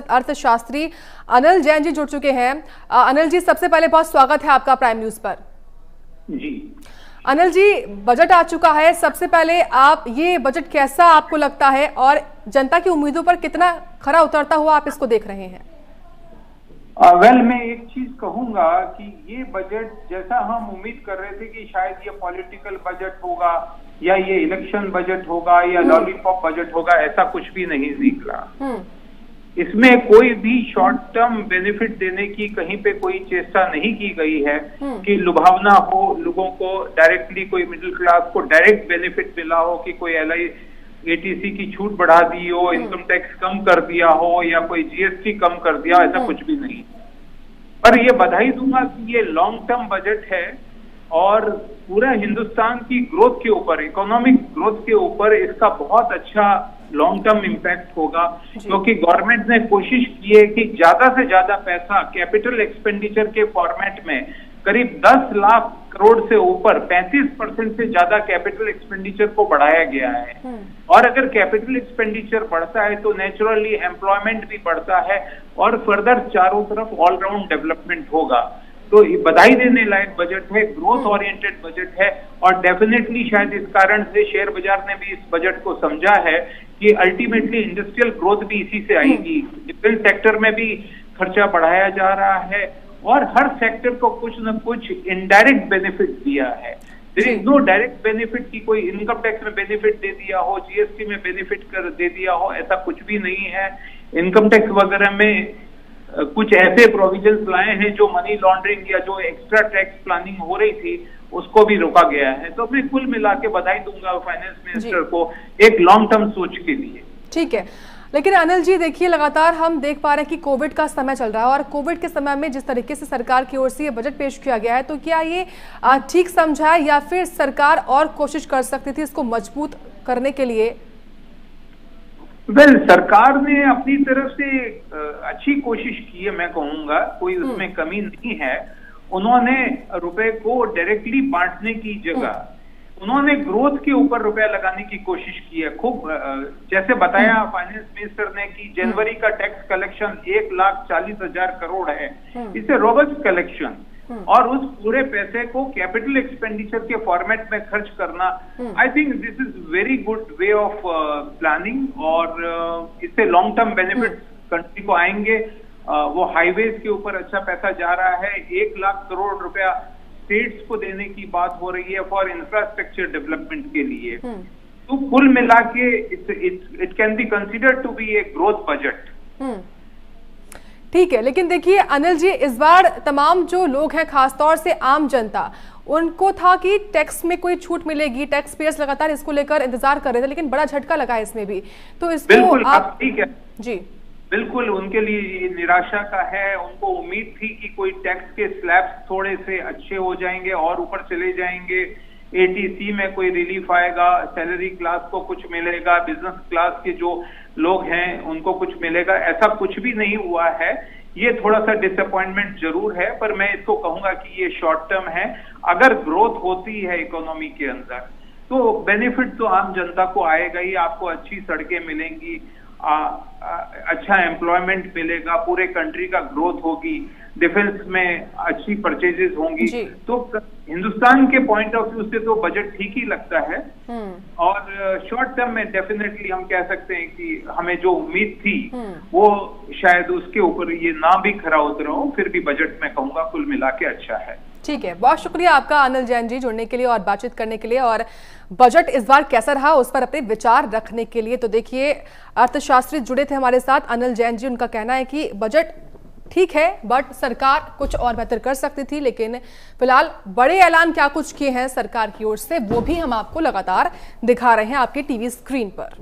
अर्थशास्त्री अनिल जैन जी जुड़ चुके हैं। अनिल जी, सबसे पहले बहुत स्वागत है आपका प्राइम न्यूज पर। जी अनिल जी, बजट आ चुका है, सबसे पहले आप ये बजट कैसा आपको लगता है और जनता की उम्मीदों पर कितना खरा उतरता हुआ आप इसको देख रहे हैं? मैं एक चीज कहूंगा कि ये बजट जैसा हम उम्मीद कर रहे थे कि शायद ये पॉलिटिकल बजट होगा या ये इलेक्शन बजट होगा या लॉलीपॉप बजट होगा, ऐसा कुछ भी नहीं निकला। इसमें कोई भी शॉर्ट टर्म बेनिफिट देने की कहीं पे कोई चेष्टा नहीं की गई है कि लुभावना हो लोगों को, डायरेक्टली कोई मिडिल क्लास को डायरेक्ट बेनिफिट मिला हो, कि कोई ATC की छूट बढ़ा दी हो, इनकम टैक्स कम कर दिया हो या कोई GST कम कर दिया, ऐसा कुछ भी नहीं। पर ये बधाई दूंगा कि ये लॉन्ग टर्म बजट है और पूरा हिंदुस्तान की ग्रोथ के ऊपर, इकोनॉमिक ग्रोथ के ऊपर इसका बहुत अच्छा लॉन्ग टर्म इम्पैक्ट होगा, क्योंकि गवर्नमेंट ने कोशिश की है कि ज्यादा से ज्यादा पैसा कैपिटल एक्सपेंडिचर के फॉर्मेट में करीब 10 लाख करोड़ से ऊपर 35% से ज्यादा कैपिटल एक्सपेंडिचर को बढ़ाया गया है। और अगर कैपिटल एक्सपेंडिचर बढ़ता है तो नेचुरली एम्प्लॉयमेंट भी बढ़ता है और फर्दर चारों तरफ ऑलराउंड डेवलपमेंट होगा। तो बधाई देने लायक बजट है, ग्रोथ ओरिएंटेड बजट है और डेफिनेटली शायद इस कारण से शेयर बाजार ने भी इस बजट को समझा है कि अल्टीमेटली इंडस्ट्रियल ग्रोथ भी इसी से आएगी। डिफेंस सेक्टर में भी खर्चा बढ़ाया जा रहा है और हर सेक्टर को कुछ न कुछ इनडायरेक्ट बेनिफिट दिया है। There is no direct benefit की कोई इनकम टैक्स में बेनिफिट दे दिया हो, GST में बेनिफिट कर दे दिया हो, ऐसा कुछ भी नहीं है। इनकम टैक्स वगैरह में कुछ ऐसे प्रोविजंस लाए हैं जो मनी लॉन्ड्रिंग या जो एक्स्ट्रा टैक्स प्लानिंग हो रही थी उसको भी रोका गया है। तो मैं कुल मिला के बधाई दूंगा फाइनेंस मिनिस्टर को एक लॉन्ग टर्म सोच के लिए। ठीक है, लेकिन अनिल जी देखिए, लगातार हम देख पा रहे हैं कि कोविड का समय चल रहा है और कोविड के समय में जिस तरीके से सरकार की ओर से ये बजट पेश किया गया है, तो क्या ये ठीक समझा है या फिर सरकार और कोशिश कर सकती थी इसको मजबूत करने के लिए? सरकार ने अपनी तरफ से अच्छी कोशिश की है, मैं कहूंगा कोई उसमें कमी नहीं है। उन्होंने रुपए को डायरेक्टली बांटने की जगह उन्होंने ग्रोथ के ऊपर रुपया लगाने की कोशिश की है। खूब जैसे बताया फाइनेंस मिनिस्टर ने कि जनवरी का टैक्स कलेक्शन 1,40,000 करोड़ है, इससे रोबस्ट कलेक्शन और उस पूरे पैसे को कैपिटल एक्सपेंडिचर के फॉर्मेट में खर्च करना, I think this is very good way of planning और इससे लॉन्ग टर्म बेनिफिट कंट्री को आएंगे। वो हाईवेज के ऊपर अच्छा पैसा जा रहा है, 1 लाख करोड़ रुपया स्टेट्स को देने की बात हो रही है फॉर इंफ्रास्ट्रक्चर डेवलपमेंट के लिए। तो कुल मिला के it can be considered to be a growth budget. ठीक है, लेकिन देखिए अनिल जी, इस बार तमाम जो लोग हैं, खासतौर से आम जनता, उनको था कि टैक्स में कोई छूट मिलेगी, टैक्स पेयर्स लगातार इसको लेकर इंतजार कर रहे थे, लेकिन बड़ा झटका लगा इसमें भी। तो इसको आप ठीक है जी बिल्कुल उनके लिए निराशा का है। उनको उम्मीद थी कि कोई टैक्स के स्लैब्स थोड़े से अच्छे हो जाएंगे और ऊपर चले जाएंगे, ATC में कोई रिलीफ आएगा, सैलरी क्लास को कुछ मिलेगा, बिजनेस क्लास के जो लोग हैं उनको कुछ मिलेगा। ऐसा कुछ भी नहीं हुआ है। ये थोड़ा सा डिसअपॉइंटमेंट जरूर है, पर मैं इसको कहूंगा कि ये शॉर्ट टर्म है। अगर ग्रोथ होती है इकोनॉमी के अंदर तो बेनिफिट तो आम जनता को आएगा ही। आपको अच्छी सड़कें मिलेंगी, अच्छा एम्प्लॉयमेंट मिलेगा, पूरे कंट्री का ग्रोथ होगी, डिफेंस में अच्छी परचेजेस होंगी। तो हिंदुस्तान के पॉइंट ऑफ व्यू से तो बजट ठीक ही लगता है। और शॉर्ट टर्म में डेफिनेटली हम कह सकते हैं कि हमें जो उम्मीद थी वो शायद उसके ऊपर ये ना भी खरा उतरा हो, फिर भी बजट में कहूंगा कुल मिला के अच्छा है। ठीक है, बहुत शुक्रिया आपका अनिल जैन जी जुड़ने के लिए और बातचीत करने के लिए और बजट इस बार कैसा रहा उस पर अपने विचार रखने के लिए। तो देखिए, अर्थशास्त्री जुड़े थे हमारे साथ, अनिल जैन जी, उनका कहना है कि बजट ठीक है बट सरकार कुछ और बेहतर कर सकती थी, लेकिन फिलहाल बड़े ऐलान क्या कुछ किए हैं सरकार की ओर से वो भी हम आपको लगातार दिखा रहे हैं आपके टीवी स्क्रीन पर।